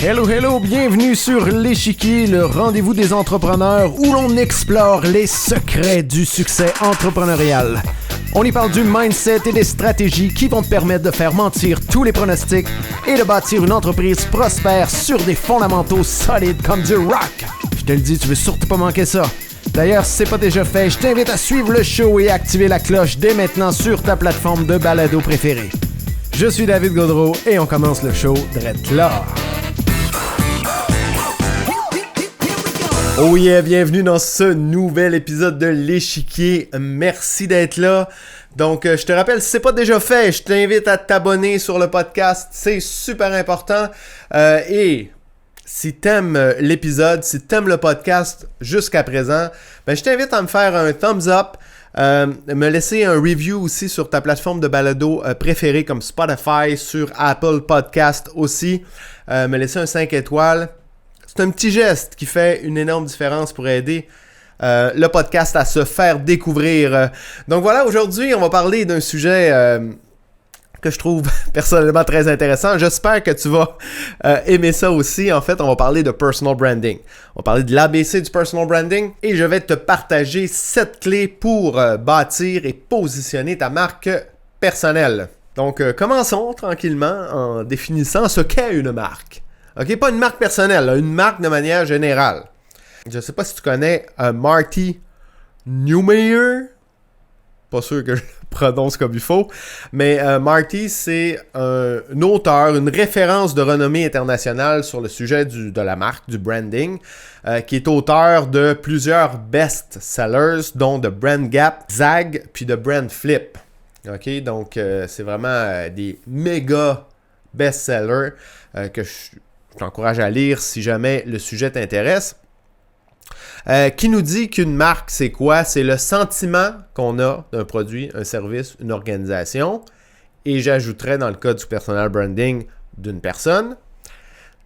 Hello, hello, bienvenue sur l'Échiquier, le rendez-vous des entrepreneurs où l'on explore les secrets du succès entrepreneurial. On y parle du mindset et des stratégies qui vont te permettre de faire mentir tous les pronostics et de bâtir une entreprise prospère sur des fondamentaux solides comme du rock. Je te le dis, tu veux surtout pas manquer ça. D'ailleurs, si c'est pas déjà fait, je t'invite à suivre le show et à activer la cloche dès maintenant sur ta plateforme de balado préférée. Je suis David Gaudreau et on commence le show direct là. Oh yeah, bienvenue dans ce nouvel épisode de l'Échiquier. Merci d'être là. Donc, je te rappelle, si c'est pas déjà fait, je t'invite à t'abonner sur le podcast. C'est super important. Et si t'aimes l'épisode, si t'aimes le podcast jusqu'à présent, je t'invite à me faire un thumbs up. Me laisser un review aussi sur ta plateforme de balado préférée comme Spotify, sur Apple Podcast aussi. Me laisser un 5 étoiles. C'est un petit geste qui fait une énorme différence pour aider le podcast à se faire découvrir. Donc voilà, aujourd'hui, on va parler d'un sujet que je trouve personnellement très intéressant. J'espère que tu vas aimer ça aussi. En fait, on va parler de personal branding. On va parler de l'ABC du personal branding et je vais te partager 7 clés pour bâtir et positionner ta marque personnelle. Donc, commençons tranquillement en définissant ce qu'est une marque. OK, pas une marque personnelle, une marque de manière générale. Je ne sais pas si tu connais Marty Neumeyer. Pas sûr que je le prononce comme il faut. Mais Marty, c'est un auteur, une référence de renommée internationale sur le sujet de la marque, du branding, qui est auteur de plusieurs best-sellers, dont de Brand Gap, Zag, puis de Brand Flip. OK, donc c'est vraiment des méga best-sellers que je t'encourage à lire si jamais le sujet t'intéresse. Qui nous dit qu'une marque, c'est quoi? C'est le sentiment qu'on a d'un produit, un service, une organisation. Et j'ajouterais dans le cas du personal branding d'une personne.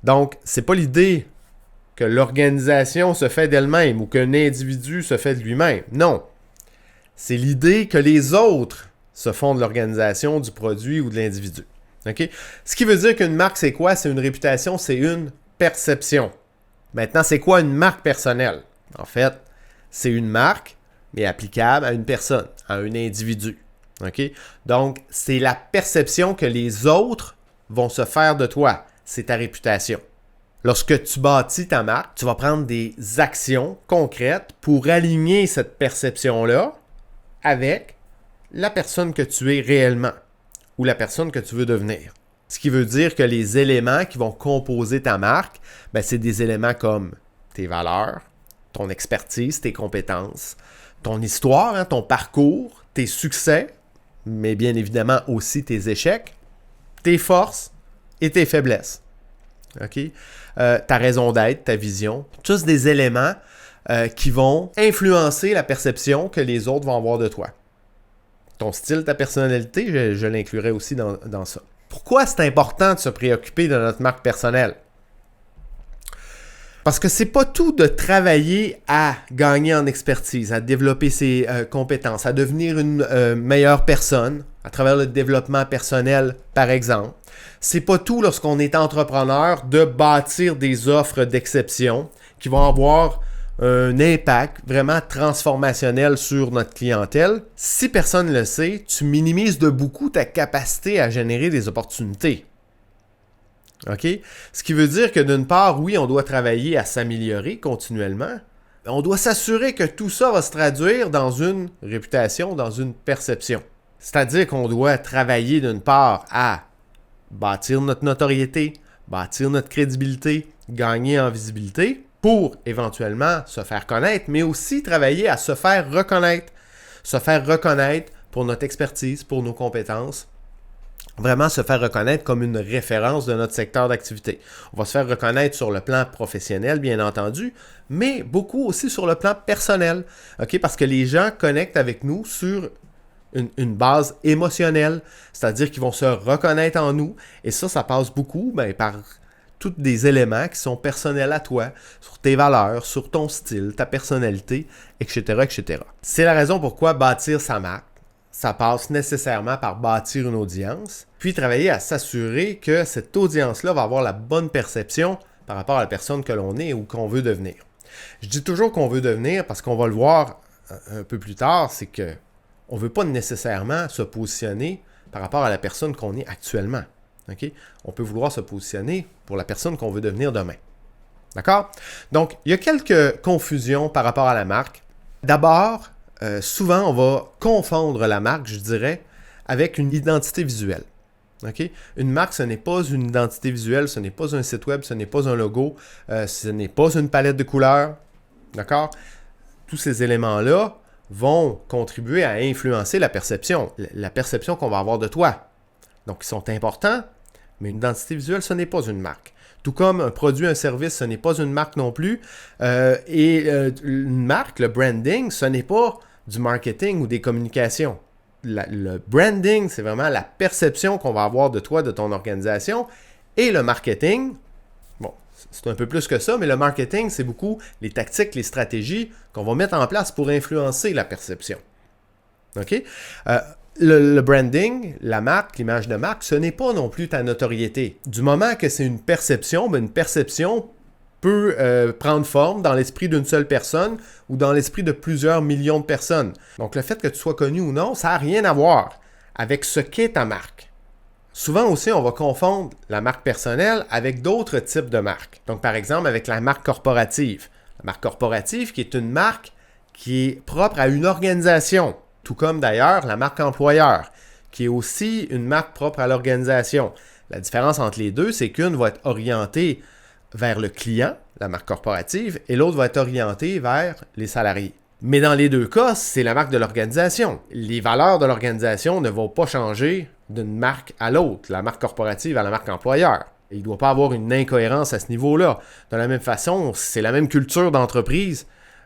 Donc, c'est pas l'idée que l'organisation se fait d'elle-même ou qu'un individu se fait de lui-même. Non. C'est l'idée que les autres se font de l'organisation, du produit ou de l'individu. Okay? Ce qui veut dire qu'une marque, c'est quoi? C'est une réputation, c'est une perception. Maintenant, c'est quoi une marque personnelle? En fait, c'est une marque, mais applicable à une personne, à un individu. Okay? Donc, c'est la perception que les autres vont se faire de toi. C'est ta réputation. Lorsque tu bâtis ta marque, tu vas prendre des actions concrètes pour aligner cette perception-là avec la personne que tu es réellement ou la personne que tu veux devenir. Ce qui veut dire que les éléments qui vont composer ta marque, c'est des éléments comme tes valeurs, ton expertise, tes compétences, ton histoire, ton parcours, tes succès, mais bien évidemment aussi tes échecs, tes forces et tes faiblesses. Okay? Ta raison d'être, ta vision, tous des éléments qui vont influencer la perception que les autres vont avoir de toi. Ton style, ta personnalité, je l'inclurais aussi dans ça. Pourquoi c'est important de se préoccuper de notre marque personnelle? Parce que c'est pas tout de travailler à gagner en expertise, à développer ses compétences, à devenir une meilleure personne à travers le développement personnel, par exemple. C'est pas tout lorsqu'on est entrepreneur de bâtir des offres d'exception qui vont avoir un impact vraiment transformationnel sur notre clientèle. Si personne ne le sait, tu minimises de beaucoup ta capacité à générer des opportunités. OK? Ce qui veut dire que d'une part, oui, on doit travailler à s'améliorer continuellement. On doit s'assurer que tout ça va se traduire dans une réputation, dans une perception. C'est-à-dire qu'on doit travailler d'une part à bâtir notre notoriété, bâtir notre crédibilité, gagner en visibilité, pour éventuellement se faire connaître, mais aussi travailler à se faire reconnaître. Se faire reconnaître pour notre expertise, pour nos compétences. Vraiment se faire reconnaître comme une référence de notre secteur d'activité. On va se faire reconnaître sur le plan professionnel, bien entendu, mais beaucoup aussi sur le plan personnel. Okay? Parce que les gens connectent avec nous sur une base émotionnelle, c'est-à-dire qu'ils vont se reconnaître en nous, et ça passe beaucoup par tous des éléments qui sont personnels à toi, sur tes valeurs, sur ton style, ta personnalité, etc., etc. C'est la raison pourquoi bâtir sa marque, ça passe nécessairement par bâtir une audience, puis travailler à s'assurer que cette audience-là va avoir la bonne perception par rapport à la personne que l'on est ou qu'on veut devenir. Je dis toujours qu'on veut devenir parce qu'on va le voir un peu plus tard, c'est qu'on ne veut pas nécessairement se positionner par rapport à la personne qu'on est actuellement. Okay? On peut vouloir se positionner pour la personne qu'on veut devenir demain. D'accord? Donc, il y a quelques confusions par rapport à la marque. D'abord, souvent, on va confondre la marque, je dirais, avec une identité visuelle. Okay? Une marque, ce n'est pas une identité visuelle, ce n'est pas un site web, ce n'est pas un logo, ce n'est pas une palette de couleurs. D'accord? Tous ces éléments-là vont contribuer à influencer la perception qu'on va avoir de toi. Donc, ils sont importants, mais une identité visuelle, ce n'est pas une marque. Tout comme un produit, un service, ce n'est pas une marque non plus. Une marque, le branding, ce n'est pas du marketing ou des communications. Le branding, c'est vraiment la perception qu'on va avoir de toi, de ton organisation. Et le marketing, bon, c'est un peu plus que ça, mais le marketing, c'est beaucoup les tactiques, les stratégies qu'on va mettre en place pour influencer la perception. OK? Le branding, la marque, l'image de marque, ce n'est pas non plus ta notoriété. Du moment que c'est une perception, une perception peut prendre forme dans l'esprit d'une seule personne ou dans l'esprit de plusieurs millions de personnes. Donc, le fait que tu sois connu ou non, ça n'a rien à voir avec ce qu'est ta marque. Souvent aussi, on va confondre la marque personnelle avec d'autres types de marques. Donc, par exemple, avec la marque corporative. La marque corporative qui est une marque qui est propre à une organisation. Tout comme d'ailleurs la marque employeur, qui est aussi une marque propre à l'organisation. La différence entre les deux, c'est qu'une va être orientée vers le client, la marque corporative, et l'autre va être orientée vers les salariés. Mais dans les deux cas, c'est la marque de l'organisation. Les valeurs de l'organisation ne vont pas changer d'une marque à l'autre, la marque corporative à la marque employeur. Il ne doit pas avoir une incohérence à ce niveau-là. De la même façon, c'est la même culture d'entreprise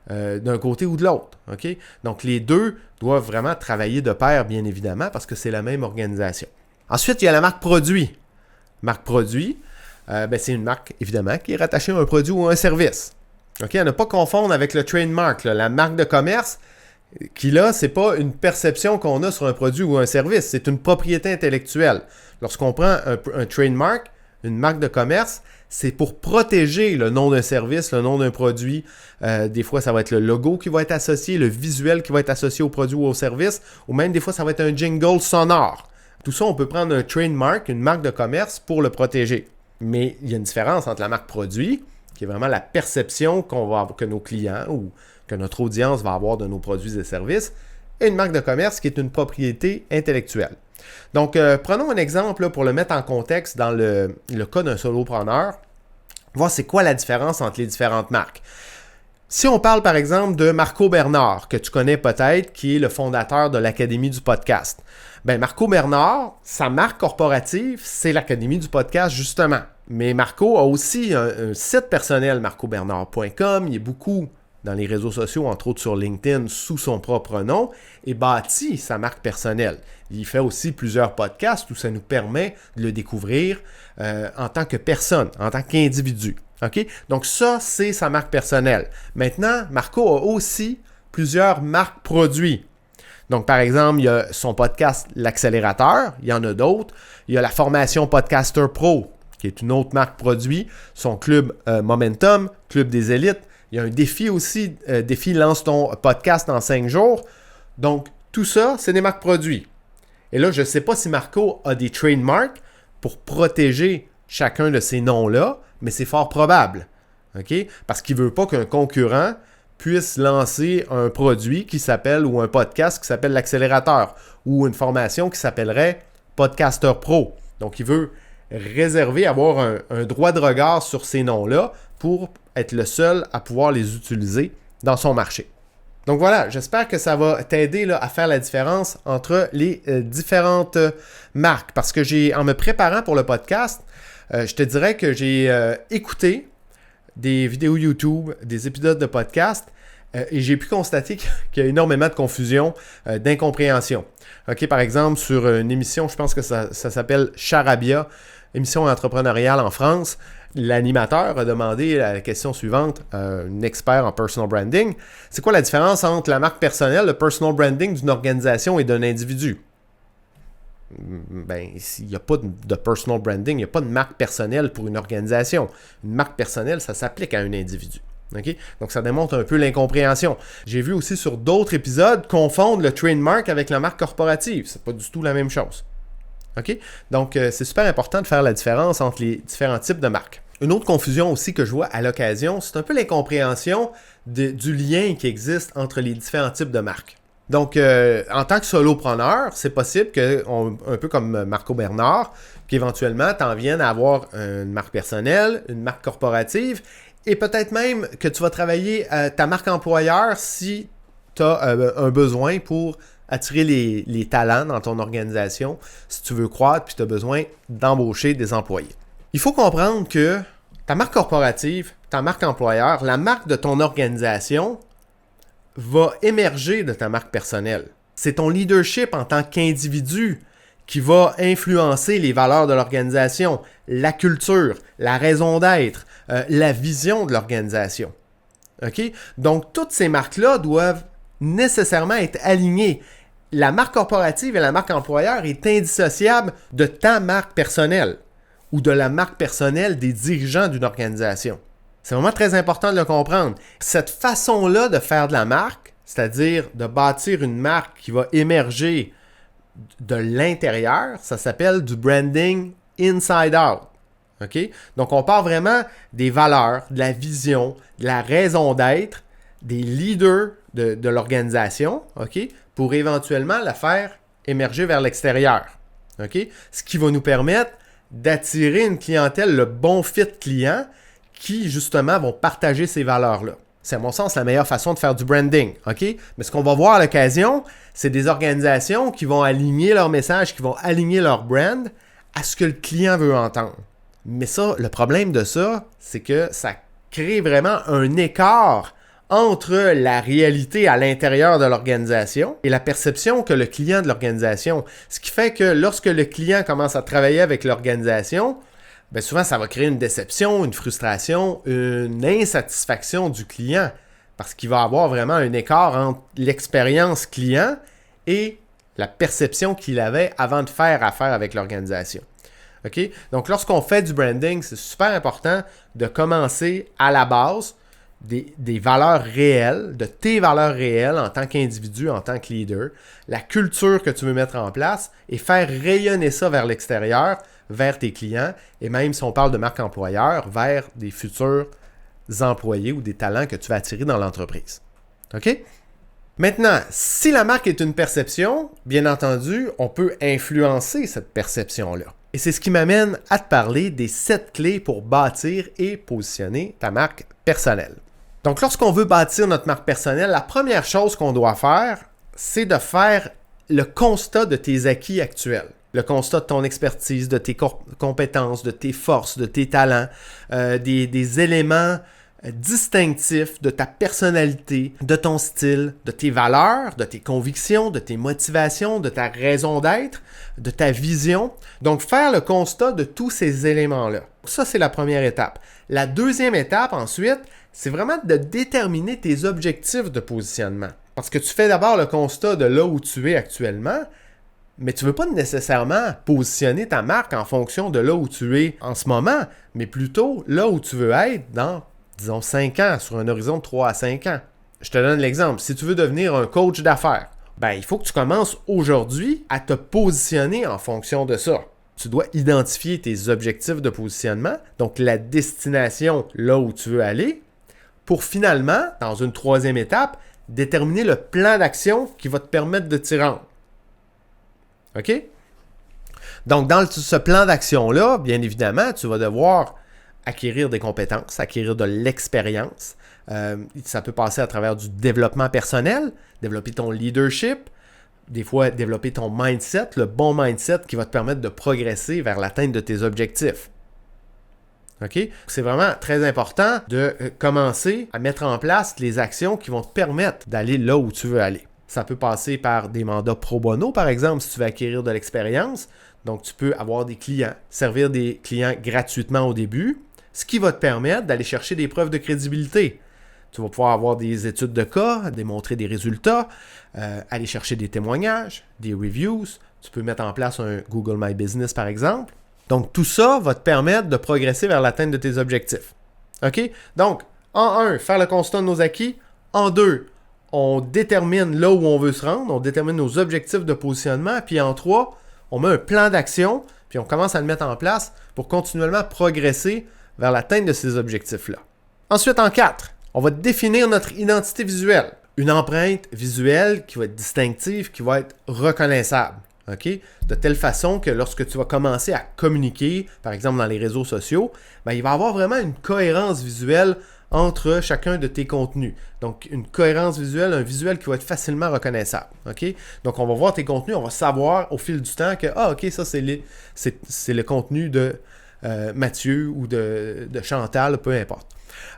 d'un côté ou de l'autre. Okay? Donc, les deux doivent vraiment travailler de pair, bien évidemment, parce que c'est la même organisation. Ensuite, il y a la marque produit. Marque produit, c'est une marque, évidemment, qui est rattachée à un produit ou à un service. Okay? À ne pas confondre avec le trademark, la marque de commerce, qui là, ce n'est pas une perception qu'on a sur un produit ou un service, c'est une propriété intellectuelle. Lorsqu'on prend un trademark, une marque de commerce, c'est pour protéger le nom d'un service, le nom d'un produit. Des fois, ça va être le logo qui va être associé, le visuel qui va être associé au produit ou au service, ou même des fois, ça va être un jingle sonore. Tout ça, on peut prendre un trademark, une marque de commerce, pour le protéger. Mais il y a une différence entre la marque produit, qui est vraiment la perception que nos clients ou que notre audience va avoir de nos produits et services, et une marque de commerce qui est une propriété intellectuelle. Donc, prenons un exemple là, pour le mettre en contexte dans le cas d'un solopreneur, voir c'est quoi la différence entre les différentes marques. Si on parle par exemple de Marco Bernard, que tu connais peut-être, qui est le fondateur de l'Académie du podcast. Ben Marco Bernard, sa marque corporative, c'est l'Académie du podcast justement. Mais Marco a aussi un site personnel, marcobernard.com, il est beaucoup dans les réseaux sociaux, entre autres sur LinkedIn, sous son propre nom, et bâtit sa marque personnelle. Il fait aussi plusieurs podcasts où ça nous permet de le découvrir en tant que personne, en tant qu'individu. Okay? Donc ça, c'est sa marque personnelle. Maintenant, Marco a aussi plusieurs marques produits. Donc par exemple, il y a son podcast L'Accélérateur, il y en a d'autres. Il y a la formation Podcaster Pro, qui est une autre marque produit. Son club Momentum, Club des élites. Il y a un défi aussi, défi lance ton podcast en 5 jours. Donc, tout ça, c'est des marques produits. Et là, je ne sais pas si Marco a des trademarks pour protéger chacun de ces noms-là, mais c'est fort probable. Okay? Parce qu'il ne veut pas qu'un concurrent puisse lancer un produit qui s'appelle, ou un podcast qui s'appelle l'Accélérateur, ou une formation qui s'appellerait Podcaster Pro. Donc, il veut réserver, avoir un droit de regard sur ces noms-là pour être le seul à pouvoir les utiliser dans son marché. Donc voilà, j'espère que ça va t'aider là, à faire la différence entre les différentes marques. Parce que en me préparant pour le podcast, je te dirais que j'ai écouté des vidéos YouTube, des épisodes de podcast, Et j'ai pu constater qu'il y a énormément de confusion, d'incompréhension. OK, par exemple, sur une émission, je pense que ça s'appelle Charabia, émission entrepreneuriale en France, l'animateur a demandé la question suivante à un expert en personal branding. C'est quoi la différence entre la marque personnelle, le personal branding d'une organisation et d'un individu? Ben, il n'y a pas de personal branding, il n'y a pas de marque personnelle pour une organisation. Une marque personnelle, ça s'applique à un individu. Okay? Donc, ça démontre un peu l'incompréhension. J'ai vu aussi sur d'autres épisodes confondre le trademark avec la marque corporative. C'est pas du tout la même chose. Okay? Donc, c'est super important de faire la différence entre les différents types de marques. Une autre confusion aussi que je vois à l'occasion, c'est un peu l'incompréhension du lien qui existe entre les différents types de marques. Donc, en tant que solopreneur, c'est possible que, un peu comme Marco Bernard, qu'éventuellement, tu en viennes à avoir une marque personnelle, une marque corporative, et peut-être même que tu vas travailler ta marque employeur si tu as un besoin pour attirer les talents dans ton organisation, si tu veux croître puis tu as besoin d'embaucher des employés. Il faut comprendre que ta marque corporative, ta marque employeur, la marque de ton organisation va émerger de ta marque personnelle. C'est ton leadership en tant qu'individu qui va influencer les valeurs de l'organisation, la culture, la raison d'être, la vision de l'organisation. Okay? Donc, toutes ces marques-là doivent nécessairement être alignées. La marque corporative et la marque employeur est indissociable de ta marque personnelle ou de la marque personnelle des dirigeants d'une organisation. C'est vraiment très important de le comprendre. Cette façon-là de faire de la marque, c'est-à-dire de bâtir une marque qui va émerger de l'intérieur, ça s'appelle du branding inside out. Okay? Donc, on part vraiment des valeurs, de la vision, de la raison d'être, des leaders de l'organisation, okay? Pour éventuellement la faire émerger vers l'extérieur. Okay? Ce qui va nous permettre d'attirer une clientèle, le bon fit client, qui justement vont partager ces valeurs-là. C'est à mon sens la meilleure façon de faire du branding. Okay? Mais ce qu'on va voir à l'occasion, c'est des organisations qui vont aligner leur message, qui vont aligner leur brand à ce que le client veut entendre. Mais ça, le problème de ça, c'est que ça crée vraiment un écart entre la réalité à l'intérieur de l'organisation et la perception que le client de l'organisation. Ce qui fait que lorsque le client commence à travailler avec l'organisation, bien souvent ça va créer une déception, une frustration, une insatisfaction du client parce qu'il va avoir vraiment un écart entre l'expérience client et la perception qu'il avait avant de faire affaire avec l'organisation. Okay? Donc, lorsqu'on fait du branding, c'est super important de commencer à la base des valeurs réelles, de tes valeurs réelles en tant qu'individu, en tant que leader, la culture que tu veux mettre en place et faire rayonner ça vers l'extérieur, vers tes clients et même si on parle de marque employeur, vers des futurs employés ou des talents que tu vas attirer dans l'entreprise. OK? Maintenant, si la marque est une perception, bien entendu, on peut influencer cette perception-là. Et c'est ce qui m'amène à te parler des 7 clés pour bâtir et positionner ta marque personnelle. Donc, lorsqu'on veut bâtir notre marque personnelle, la première chose qu'on doit faire, c'est de faire le constat de tes acquis actuels. Le constat de ton expertise, de tes compétences, de tes forces, de tes talents, des éléments distinctifs de ta personnalité, de ton style, de tes valeurs, de tes convictions, de tes motivations, de ta raison d'être, de ta vision. Donc, faire le constat de tous ces éléments-là. Ça, c'est la première étape. La deuxième étape, ensuite, c'est vraiment de déterminer tes objectifs de positionnement. Parce que tu fais d'abord le constat de là où tu es actuellement, mais tu ne veux pas nécessairement positionner ta marque en fonction de là où tu es en ce moment, mais plutôt là où tu veux être dans, disons, 5 ans, sur un horizon de 3 à 5 ans. Je te donne l'exemple. Si tu veux devenir un coach d'affaires, ben, il faut que tu commences aujourd'hui à te positionner en fonction de ça. Tu dois identifier tes objectifs de positionnement, donc la destination là où tu veux aller, pour finalement, dans une troisième étape, déterminer le plan d'action qui va te permettre de t'y rendre. OK? Donc, dans ce plan d'action-là, bien évidemment, tu vas devoir acquérir des compétences, acquérir de l'expérience. Ça peut passer à travers du développement personnel, développer ton leadership, des fois développer ton mindset, le bon mindset qui va te permettre de progresser vers l'atteinte de tes objectifs. OK? C'est vraiment très important de commencer à mettre en place les actions qui vont te permettre d'aller là où tu veux aller. Ça peut passer par des mandats pro bono, par exemple, si tu veux acquérir de l'expérience. Donc, tu peux avoir des clients, servir des clients gratuitement au début, ce qui va te permettre d'aller chercher des preuves de crédibilité. Tu vas pouvoir avoir des études de cas, démontrer des résultats, aller chercher des témoignages, des reviews. Tu peux mettre en place un Google My Business, par exemple. Donc, tout ça va te permettre de progresser vers l'atteinte de tes objectifs. OK? Donc, en 1, faire le constat de nos acquis. En 2, on détermine là où on veut se rendre. On détermine nos objectifs de positionnement. Puis en 3, on met un plan d'action. Puis on commence à le mettre en place pour continuellement progresser vers l'atteinte de ces objectifs-là. Ensuite, en 4, on va définir notre identité visuelle. Une empreinte visuelle qui va être distinctive, qui va être reconnaissable. Okay? De telle façon que lorsque tu vas commencer à communiquer, par exemple dans les réseaux sociaux, il va y avoir vraiment une cohérence visuelle entre chacun de tes contenus. Donc, une cohérence visuelle, un visuel qui va être facilement reconnaissable. Okay? Donc, on va voir tes contenus, on va savoir au fil du temps que, OK, ça, c'est le contenu de Mathieu ou de Chantal, peu importe.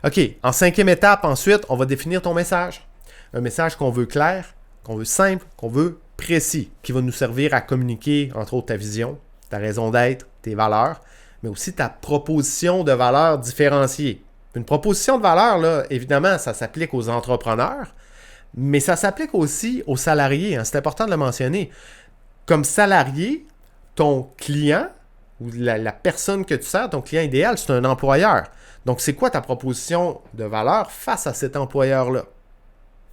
OK, en 5e étape, ensuite, on va définir ton message. Un message qu'on veut clair, qu'on veut simple, qu'on veut précis, qui va nous servir à communiquer, entre autres, ta vision, ta raison d'être, tes valeurs, mais aussi ta proposition de valeur différenciée. Une proposition de valeur, là, évidemment, ça s'applique aux entrepreneurs, mais ça s'applique aussi aux salariés. Hein, c'est important de le mentionner. Comme salarié, ton client ou la personne que tu sers, ton client idéal, c'est un employeur. Donc, c'est quoi ta proposition de valeur face à cet employeur-là?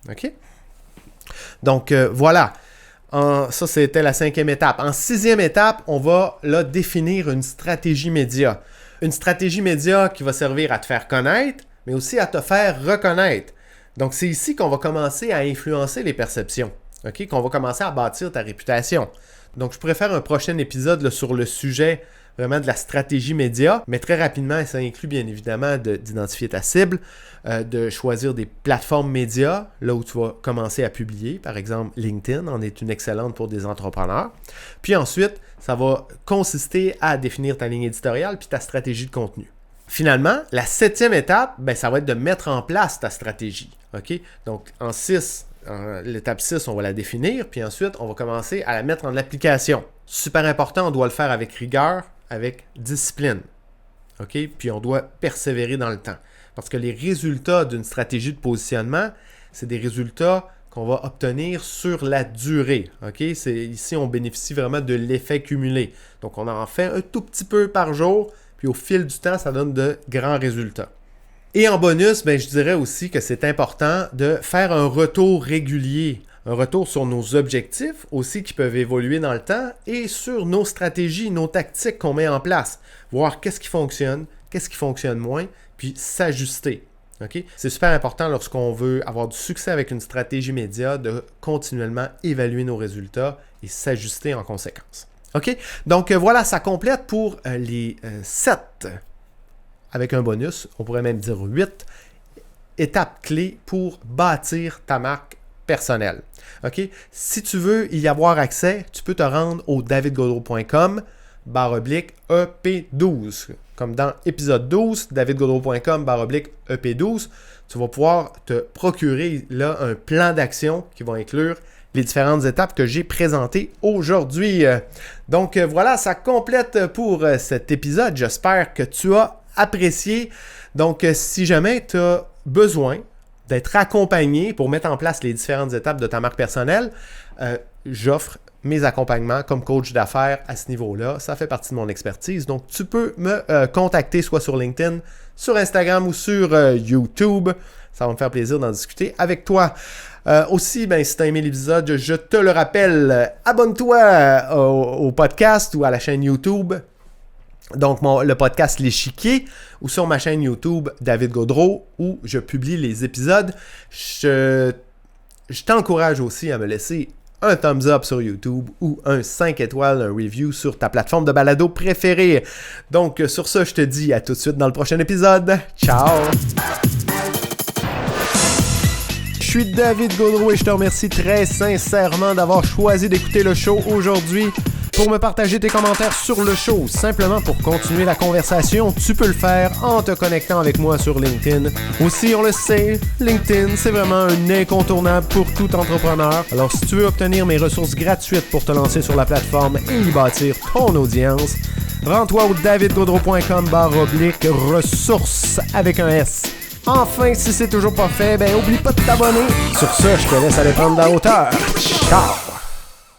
OK? Donc, voilà. Ça, c'était la 5e étape. En 6e étape, on va là définir une stratégie média. Une stratégie média qui va servir à te faire connaître, mais aussi à te faire reconnaître. Donc, c'est ici qu'on va commencer à influencer les perceptions. Okay? Qu'on va commencer à bâtir ta réputation. Donc, je pourrais faire un prochain épisode là, sur le sujet vraiment de la stratégie média, mais très rapidement, ça inclut bien évidemment d'identifier ta cible, de choisir des plateformes médias, là où tu vas commencer à publier. Par exemple, LinkedIn en est une excellente pour des entrepreneurs. Puis ensuite, ça va consister à définir ta ligne éditoriale puis ta stratégie de contenu. Finalement, la 7e étape, ça va être de mettre en place ta stratégie. Okay? Donc, l'étape 6, on va la définir, puis ensuite, on va commencer à la mettre en application. Super important, on doit le faire avec rigueur, avec discipline. Okay? Puis on doit persévérer dans le temps. Parce que les résultats d'une stratégie de positionnement, c'est des résultats qu'on va obtenir sur la durée. Okay? Ici, on bénéficie vraiment de l'effet cumulé. Donc, on en fait un tout petit peu par jour, puis au fil du temps, ça donne de grands résultats. Et en bonus, je dirais aussi que c'est important de faire un retour régulier, un retour sur nos objectifs aussi qui peuvent évoluer dans le temps et sur nos stratégies, nos tactiques qu'on met en place. Voir qu'est-ce qui fonctionne moins, puis s'ajuster. Okay? C'est super important lorsqu'on veut avoir du succès avec une stratégie média de continuellement évaluer nos résultats et s'ajuster en conséquence. OK? Donc voilà, ça complète pour les 7, avec un bonus, on pourrait même dire 8, étapes clés pour bâtir ta marque personnelle. OK? Si tu veux y avoir accès, tu peux te rendre au davidgaudreau.com/EP12. Comme dans épisode 12, davidgaudreau.com/EP12, tu vas pouvoir te procurer là un plan d'action qui va inclure les différentes étapes que j'ai présentées aujourd'hui. Donc voilà, ça complète pour cet épisode. J'espère que tu as apprécié. Donc si jamais tu as besoin d'être accompagné pour mettre en place les différentes étapes de ta marque personnelle, j'offre mes accompagnements comme coach d'affaires à ce niveau-là. Ça fait partie de mon expertise. Donc, tu peux me contacter soit sur LinkedIn, sur Instagram ou sur YouTube. Ça va me faire plaisir d'en discuter avec toi. Aussi, si tu as aimé l'épisode, je te le rappelle, abonne-toi au podcast ou à la chaîne YouTube. Donc, le podcast L'Échiquier ou sur ma chaîne YouTube David Gaudreau où je publie les épisodes. Je t'encourage aussi à me laisser un thumbs up sur YouTube ou un 5 étoiles, un review sur ta plateforme de balado préférée. Donc, sur ça, je te dis à tout de suite dans le prochain épisode. Ciao! Je suis David Gaudreau et je te remercie très sincèrement d'avoir choisi d'écouter le show aujourd'hui. Pour me partager tes commentaires sur le show, simplement pour continuer la conversation, tu peux le faire en te connectant avec moi sur LinkedIn. Aussi, on le sait, LinkedIn, c'est vraiment un incontournable pour tout entrepreneur. Alors, si tu veux obtenir mes ressources gratuites pour te lancer sur la plateforme et y bâtir ton audience, rends-toi au davidgaudreau.com/ressources avec un S. Enfin, si c'est toujours pas fait, oublie pas de t'abonner. Sur ce, je te laisse aller prendre de la hauteur. Ciao!